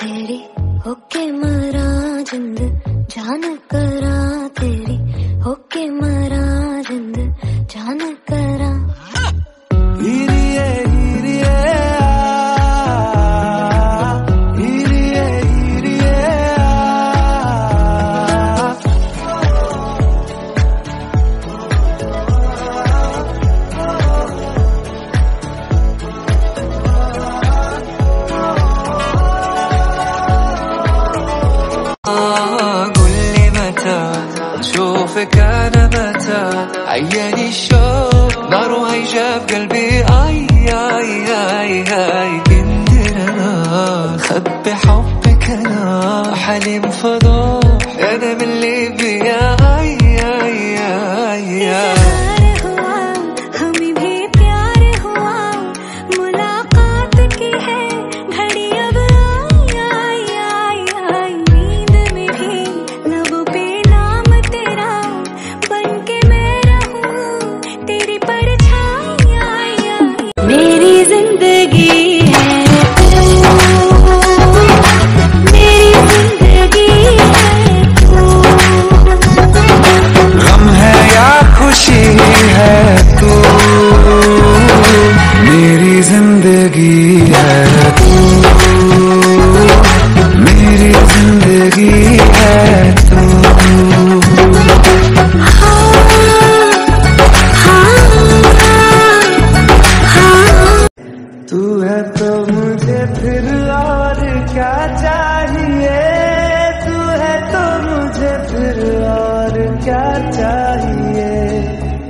तेरी होके मरा जिंद जान करा, तेरी होके मरा जिंद जान करा। شوفك أنا متى عياني الشوق نار هيجا في قلبي آي آي آي آي كندرنا خبي حبك أنا حليم فضوح أنا من اللي بيا آي آي آي آي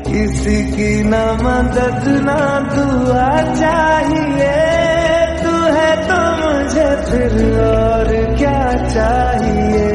किसी की ना मदद ना दुआ चाहिए, तू है तो मुझे फिर और क्या चाहिए।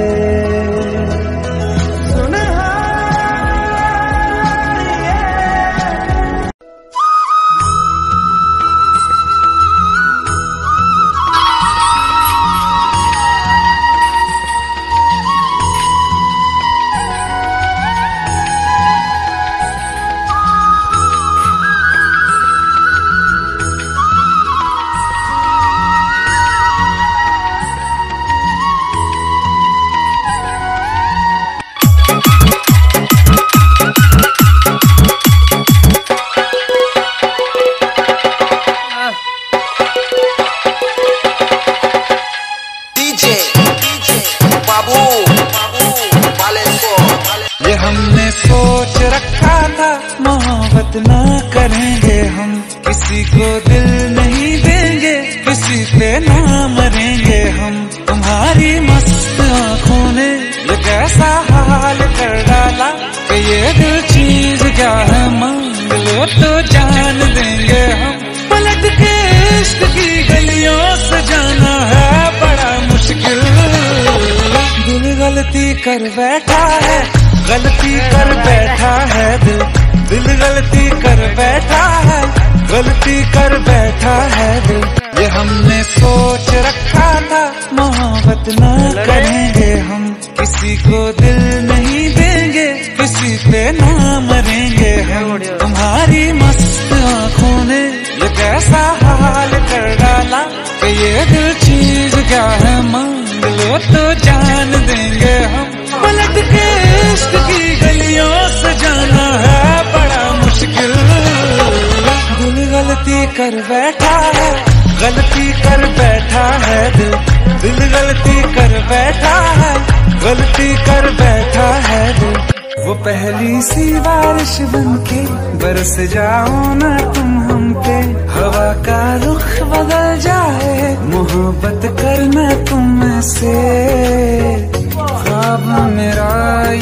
ये हमने सोच रखा था मोहब्बत ना करेंगे हम, किसी को दिल नहीं देंगे, किसी पे ना मरेंगे हम। तुम्हारी मस्त आँखों ने ये कैसा हाल कर डाला कि ये दिल चीज क्या है मांग लो तो जान देंगे हम। पलट के इश्क की गलियों से जाना है बड़ा मुश्किल, दिल गलती कर बैठा है, गलती कर बैठा है दिल, दिल गलती कर बैठा है, गलती कर बैठा है दिल। ये हमने सोच रखा था मोहब्बत ना करेंगे हम, किसी को दिल नहीं देंगे, किसी पे ना मरेंगे हम। तुम्हारी मस्त आँखों ने ये कैसा हाल कर डाला कि ये दिल चीज क्या है मांग लो तो जान देंगे हम। पलट के इश्क की गलियों से जाना है बड़ा मुश्किल, दिल गलती कर बैठा है, गलती कर बैठा है दिल, दिल गलती कर बैठा है, गलती कर बैठा है दिल। वो पहली सी बारिश बनके बरस जाओ ना तुम हम पे, हवा का रुख बदल जाए, मोहब्बत करना तुम से। ख्वाब मेरा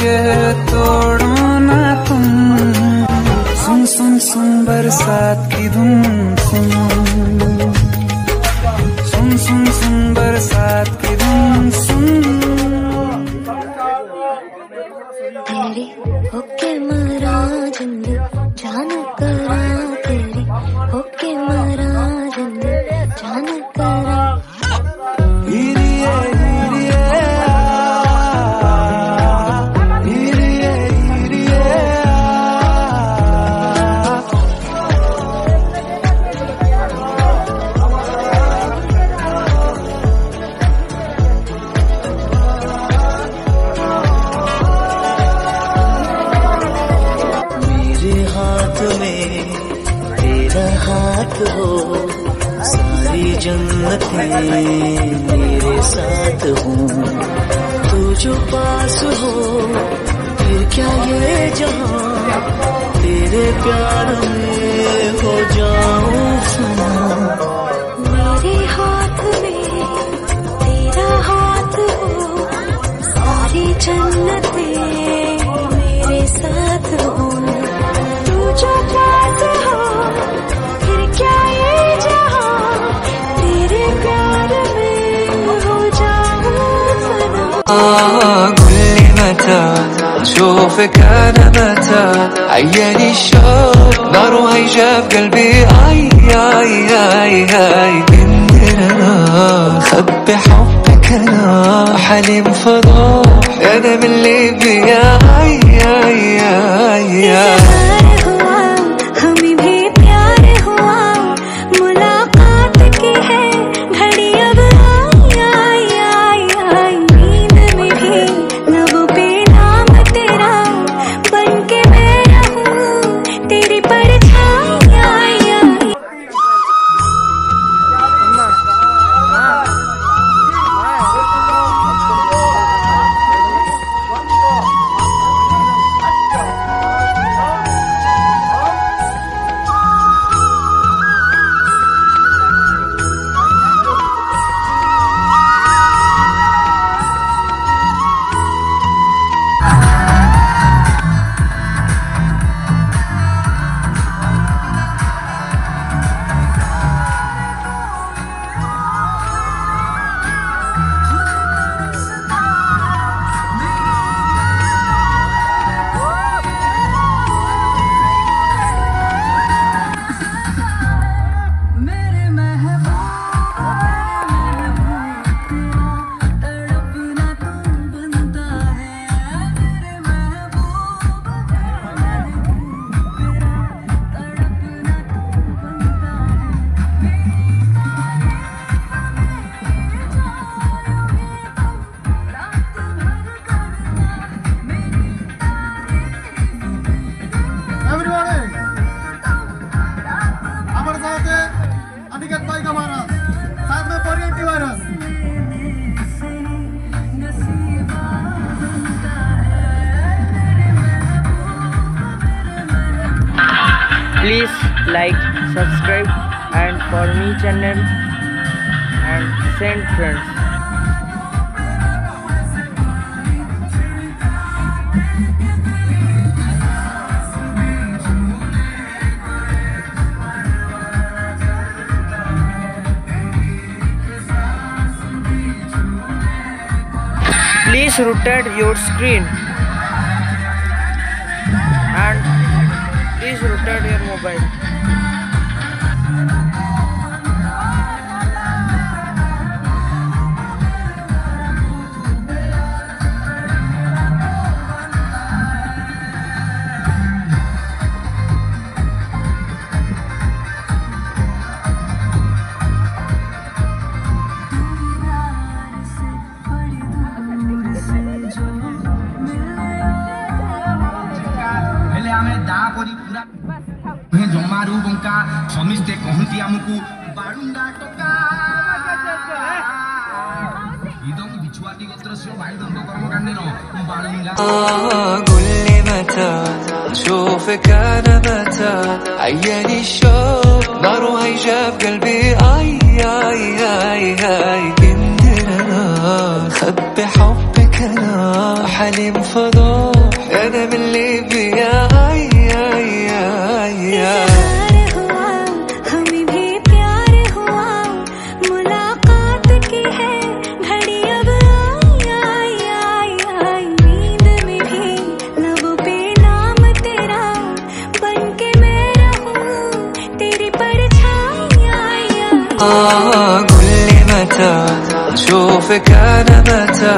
ये तोड़ो ना तुम, सुन सुन सुन बरसात की धुन सुन, सुन सुन सुन बरसात की धुन सुन। तेरी होके मरा जिंद जान करा, तेरी होके मरा जिंद जान करा। साथ हो, सारी जन्नतें मेरे साथ हो। तू जो पास हो फिर क्या ये जहां, तेरे प्यार में हो जाऊं फना। मेरे हाथ में तेरा हाथ हो, सारी जन्नतें मेरे साथ हो। तू जो पास हो फिर क्या ये जहां, तेरे प्यार में हो जाऊं फना। كل متى أشوفك أنا متى عياني الشوق نار هيجاب قلبي آي آي آي آي إننا خبي حبك أنا حليم فضاح أنا من ليبيا آي آي آي آي हमें भी प्यार हुआ, मुलाकात की है घड़ी अब आई आई आई आई। नींद में भी लबों पे नाम तेरा, बन के मैं रहूं तेरी परछाई आई आई। Please like, subscribe and for me channel and send friends. Please rotate your screen and please rotate your mobile. ଜମାରୁ ବଙ୍କା ସମସ୍ତେ କହନ୍ତି ଆମକୁ ବାଳୁଙ୍ଗା ଟକା ଇଦମ ବିଛୁଆତି ଗୋତ୍ରସ୍ୟ ଭାଇ ଦଣ୍ଡ କର୍ମକାଣ୍ଡେନ ବାଳୁଙ୍ଗା قل لي متى أشوفك أنا متى عياني الشوق نار هيجاب قلبي آي آي آي آي إننا خبي حبك أنا حليم فضاح أنا من ليبيا آي آي آي آي हमें भी प्यार हुआ, मुलाकात की है घड़ी अब आई आई आई आई। नींद में भी लबों पे नाम तेरा, बन के मैं रहूं तेरी परछाई आई आई। قل لي متى أشوفك أنا متى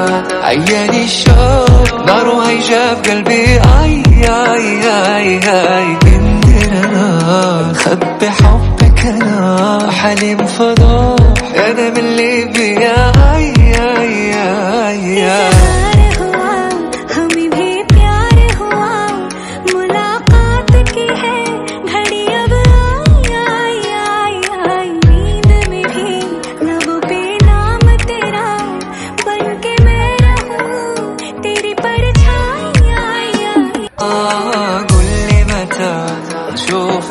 عياني الشوق نار هيجاب قلبي آي آي آي آي إننا خبي حبك أنا حليم فضاح أنا من ليبيا آي آي آي آي हमें भी प्यार हुआ, मुलाकात की है घड़ी अब आई आई आई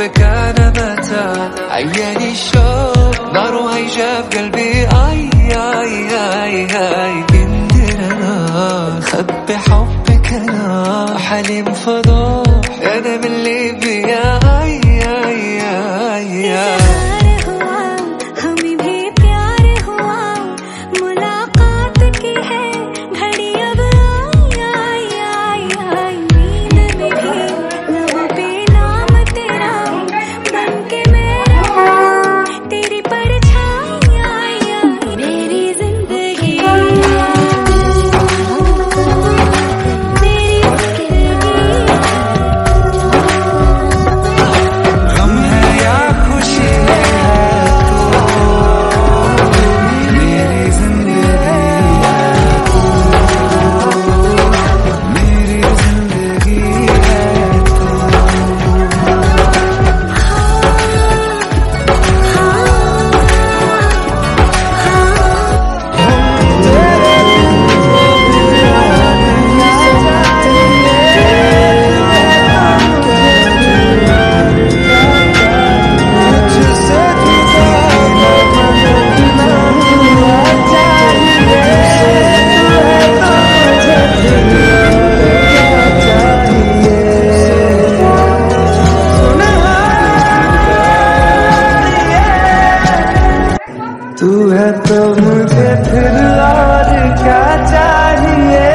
كان متى عياني الشوق نار هيجا في قلبي اي اي اي اي قدرنا خبي حبك انا حليم فضوح انا من اللي بيا اي اي اي اي तू है तो मुझे फिर और क्या चाहिए,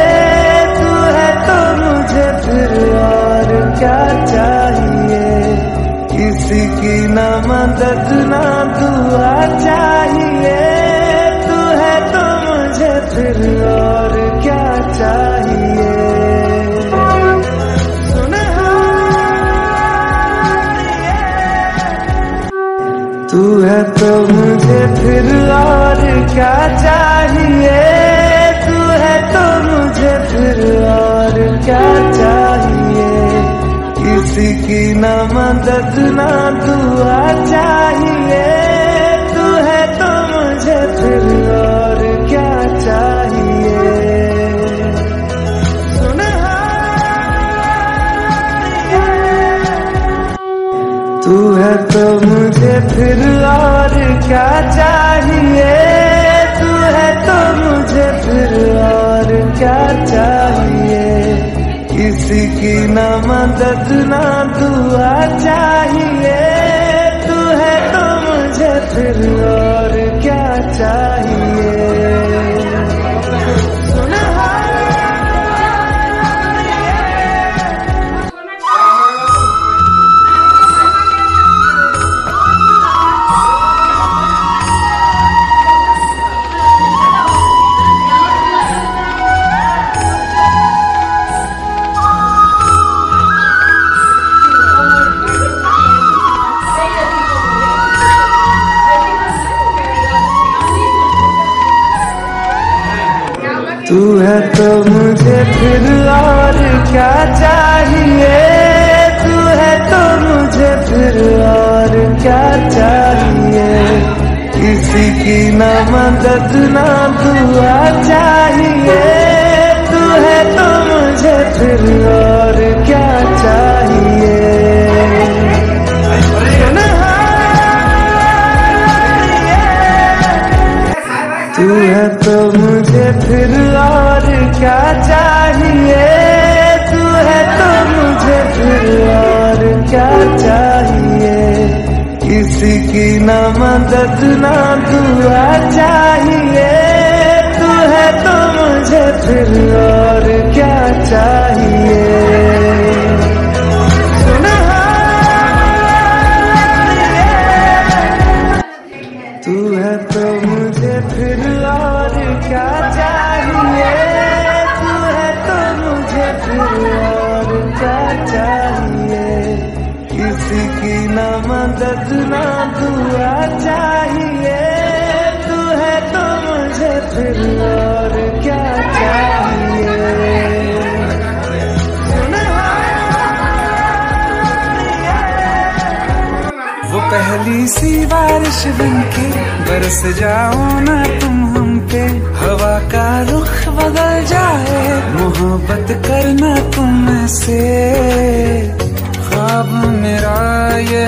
तू है तो मुझे फिर और क्या चाहिए। किसी की ना मदद ना दुआ चाहिए, तू है तो मुझे फिर और क्या चाहिए। तू है तो मुझे फिर और क्या चाहिए, तू है तो मुझे फिर और क्या चाहिए। किसी की ना मदद ना दुआ चाहिए, तू है तो मुझे फिर और क्या चाहिए। तू है तो मुझे फिर और क्या चाहिए, तू है तो मुझे फिर और क्या चाहिए। किसी की ना मदद ना दुआ चाहिए, तू है तो मुझे फिर और क्या चाहिए। तू है तो मुझे फिर और क्या चाहिए, तू है तो मुझे फिर और क्या चाहिए। किसी की ना मदद ना दुआ चाहिए, तू है तो मुझे फिर और क्या चाहिए। तू है तो मुझे फिर और क्या चाहिए, तू है तो मुझे फिर और क्या चाहिए। किसी की ना मदद ना दुआ चाहिए, तू है तो मुझे फिर और क्या चाहिए। तू है तो मुझे फिर और क्या चाहिए, तू है तो मुझे फिर और क्या चाहिए। किसी की ना मदद ना दुआ चाहिए, तू है तो मुझे फिर और क्या चाहिए। वो पहली सी बारिश बनके बरस जाओ ना तुम हम पे, हवा का रुख बदल जाए मोहब्बत करना तुम से। ख्वाब मेरा ये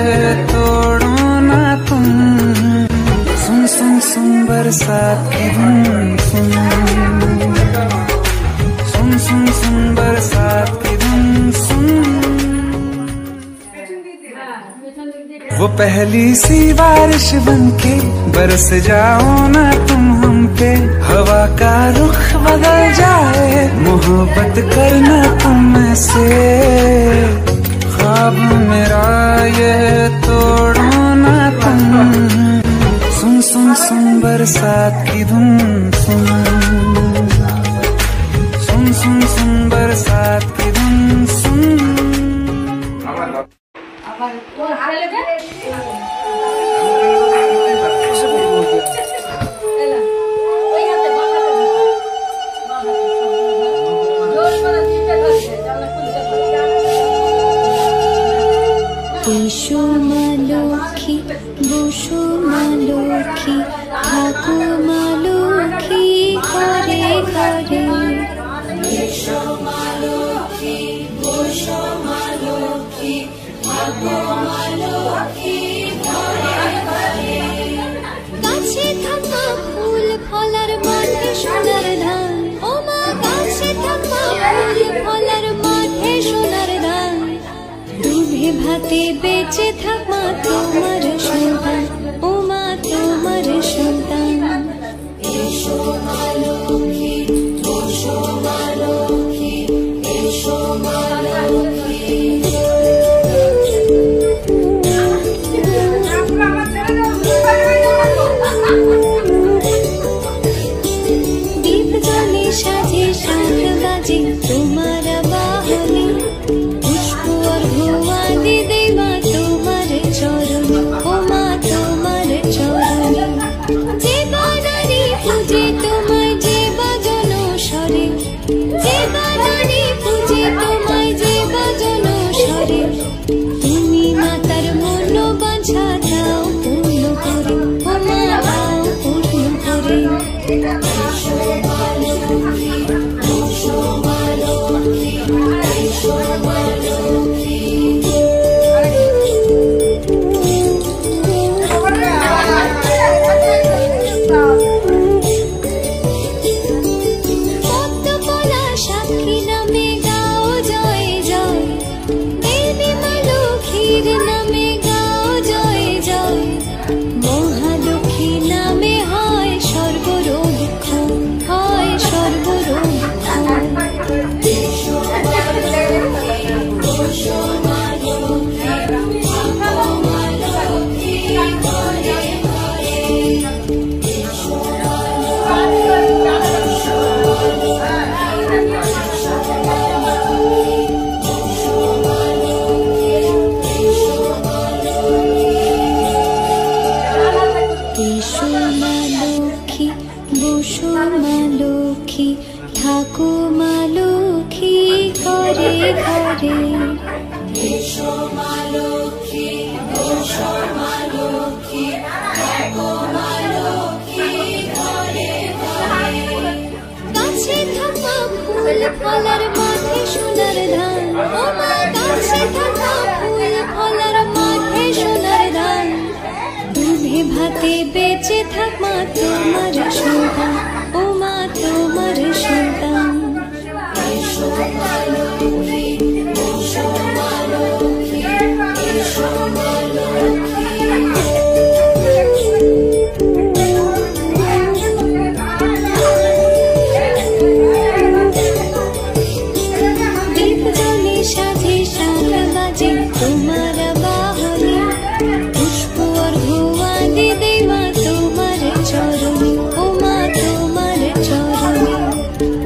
पहली सी बारिश बनके बरस जाओ ना तुम हम पे, हवा का रुख बदल जाए, मोहब्बत करना तुम से। ख्वाब मेरा ये तोड़ो ना तुम, सुन सुन सुन बरसात की धुन, सुन सुन सुन सुन बरसात की धुन, सुन। এসো মা লক্ষ্মী, বসো মা লক্ষ্মী, থাকো মা লক্ষ্মী ঘরে ঘরে। এসো মা লক্ষ্মী, বসো মা লক্ষ্মী, থাকো মা লক্ষ্মী ঘরে ঘরে। গাছে থাকা ফুল ফলার মাঠে সোনার ধান, ও মা গাছে থাকা ফুল ফলার মাঠে সোনার ধান। দুধে ভাতে বেঁচে থাক মা তোমার সন্তান, ও মা তোমার সন্তান। এসো মা লক্ষ্মী, বসো মা লক্ষ্মী, এসো মা লক্ষ্মী। দীপ জলে সাজে 7 বাজে তোমার বাহনে, পুষ্প অর্ঘ্য আদি দেবা তোমার চরণ, ও মা তোমার চরণ। যে বানারি পূজে তোমায় যে বাজন স্বরে, যে বানারি পূজে তোমায় যে বাজন স্বরে। তুমি মাতার মন বাঞ্ছা দাও পূর্ণ করে, ও মা দাও পূর্ণ করে। এসো মা লক্ষ্মী, বসো মা লক্ষ্মী, এসো মা লক্ষ্মী। পদ্মপলা সাক্ষী নামে গাও জয় জয়, দেবী মা লক্ষ্মীর নামে গাও জয় জয়। মহালক্ষ্মী নামে হয় সর্বরোগ ক্ষয়, হয় সর্বরোগ ক্ষয়। এসো মা লক্ষ্মী, বসো মা লক্ষ্মী, থাকো মা লক্ষ্মী ঘরে ঘরে। এসো মা লক্ষ্মী, বসো মা লক্ষ্মী, এসো মা লক্ষ্মী, বসো মা লক্ষ্মী, এসো মা লক্ষ্মী। এসো মা লক্ষ্মী, বসো মা লক্ষ্মী, থাকো মা লক্ষ্মী ঘরে ঘরে। এসো মা লক্ষ্মী, বসো মা লক্ষ্মী, থাকো মা লক্ষ্মী ঘরে ঘরে। গাছে থাকা ফুল ফলার মাঠে সোনার ধান, ও মা গাছে থাকা ফুল ফলার মাঠে সোনার ধান। দুধে ভাতে বেঁচে থাক মা তোমার সন্তান, ও মা তোমার সন্তান। এসো মা লক্ষ্মী, বসো মা লক্ষ্মী, এসো মা লক্ষ্মী। দীপ জলে সাজে 7 বাজে তোমার বাহনে, পুষ্প অর্ঘ্য আদি দেবা তোমার চরণ, ও মা তোমার চরণ।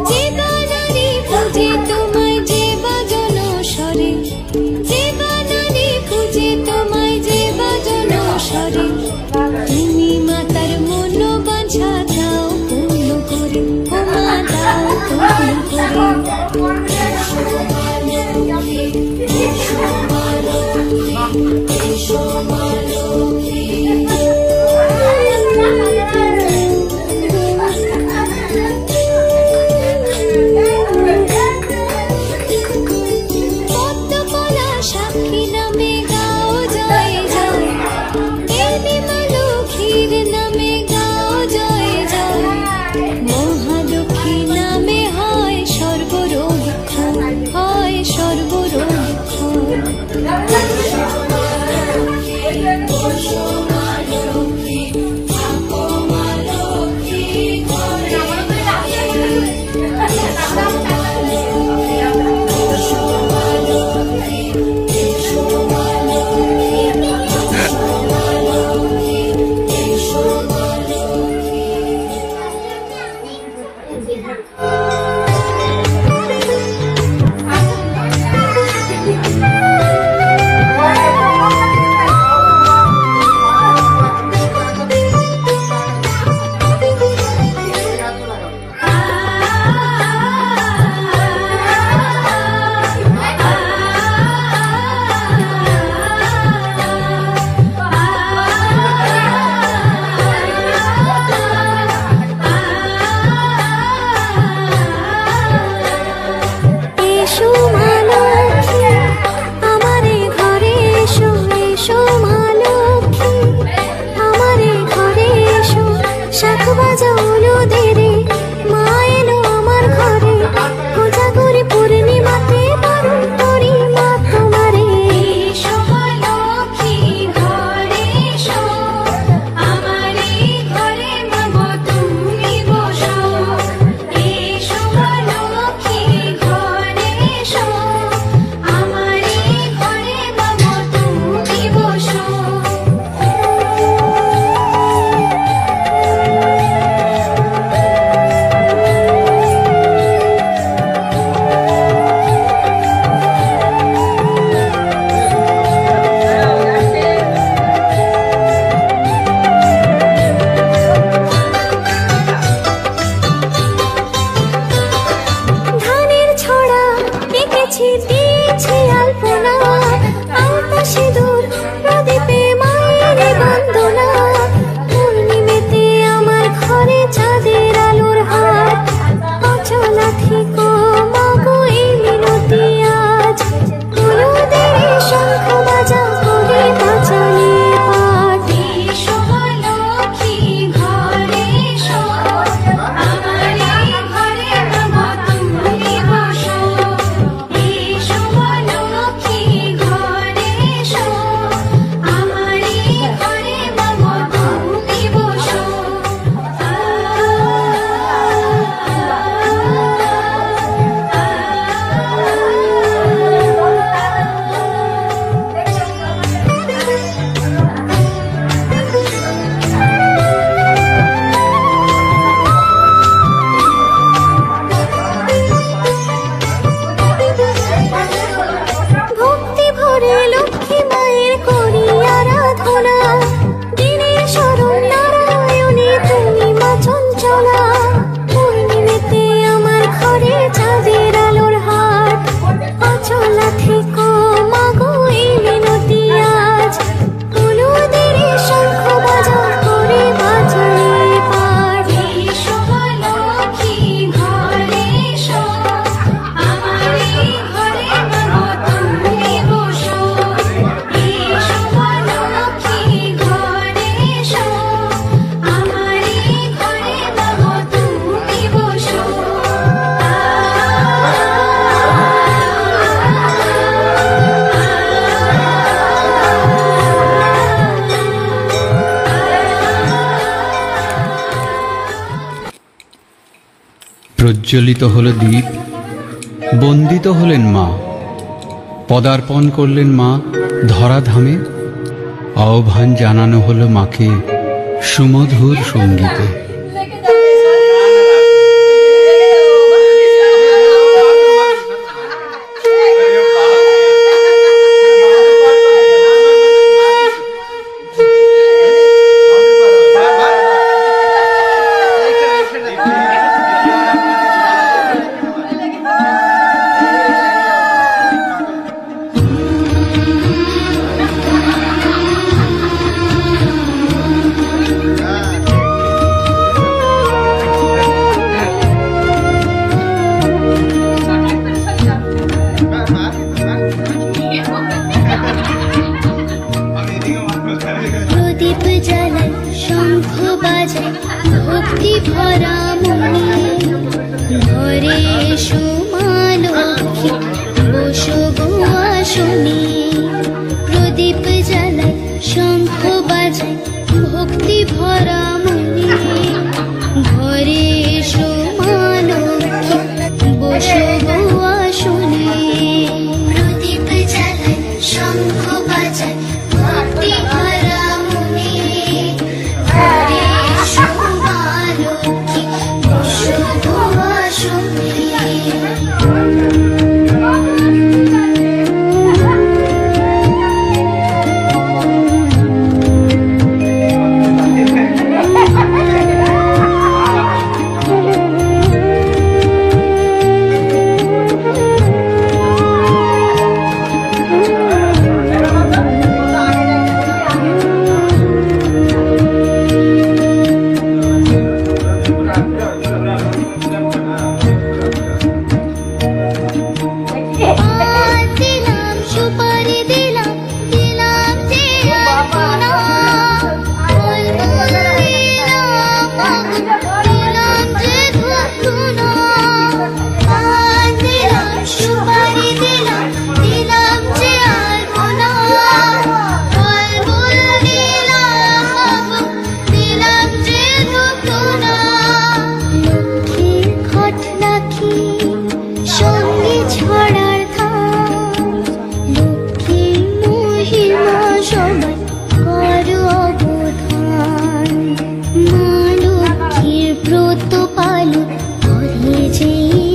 যে বানারি পূজে তোমায় যে বাজন স্বরে, যে বানারি পূজে তোমায় যে বাজন স্বরে। তুমি মাতার মন বাঞ্ছা দাও পূর্ণ করে, ও মা দাও পূর্ণ করে। এসো মা লক্ষ্মী, এসো মা লক্ষ্মী, এসো মা লক্ষ্মী। পদ্মপলা সাক্ষী নামে গাও জয় জয়, দেবী মা লক্ষ্মীর নামে গাও জয় জয়। মহালক্ষ্মী নামে হয় সর্বরোগ ক্ষয়, হয় সর্বরোগ ক্ষয়। প্রজ্বলিত হল দীপ, বন্দিত হলেন মা, পদার্পণ করলেন মা ধরাধামে, আহ্বান জানানো হলো মাকে সুমধুর সঙ্গীতে।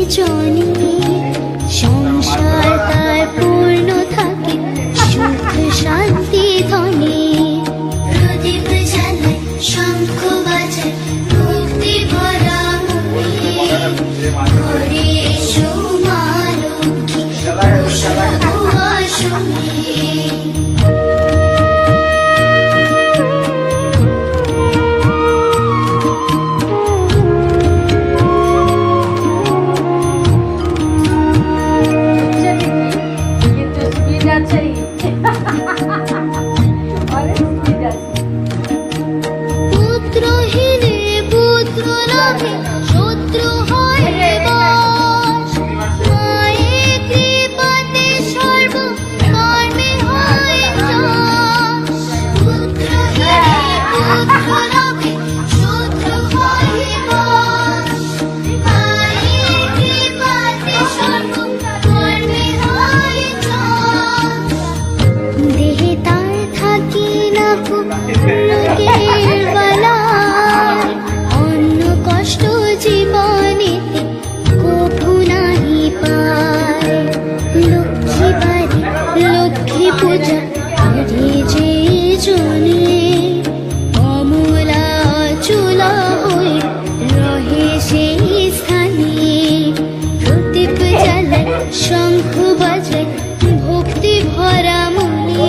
জনে সংসার তার পূর্ণ থাকে সুখ শান্তি ধনে প্রদীপ জ্বালায় শঙ্খ বাজায় ভক্তি ভরা মনে ঘরে এসো মা লক্ষ্মী বসো আসনে পুত্রহীনে পুত্র লাভে শত্রু হয় বাস মায়ের কৃপাতে সর্ব কর্মে হয় নাশ পুত্রহীনে পুত্র লাভে শত্রু হয় বাস মায়ের কৃপাতে সর্ব কর্মে হয় নাশ দেহে তার থাকি না লোকের বালা অন্য কষ্ট জীবনেতে কভু নাহি পায় লক্ষ্মী বাড়ি লক্ষ্মী পূজা করে যে জনে অমলা চুলা হয়ে রহে সেই স্থানে প্রদীপ জ্বালায় শঙ্খ বাজায় ভক্তি ভরা মনে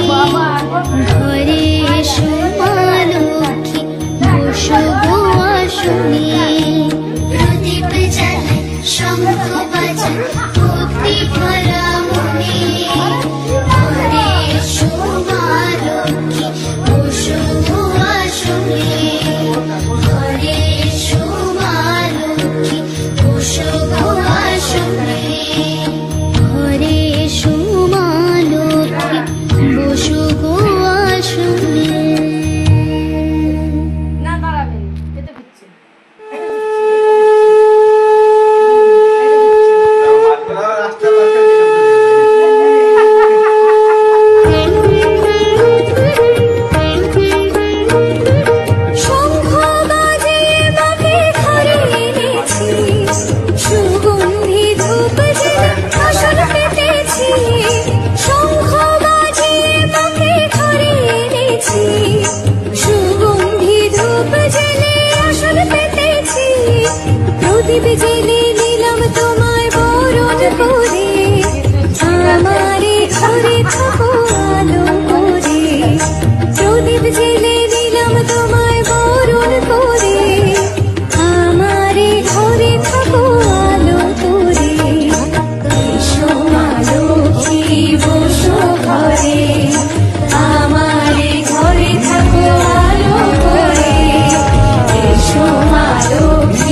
ঘরে এসো মা লক্ষ্মী বসো গো আসনে প্রদীপ জ্বালায় শঙ্খ বাজায় ভক্তি ভরা মনে ঘরে এসো মা লক্ষ্মী বসো গো আসনে ঘরে এসো মা লক্ষ্মী বসো গো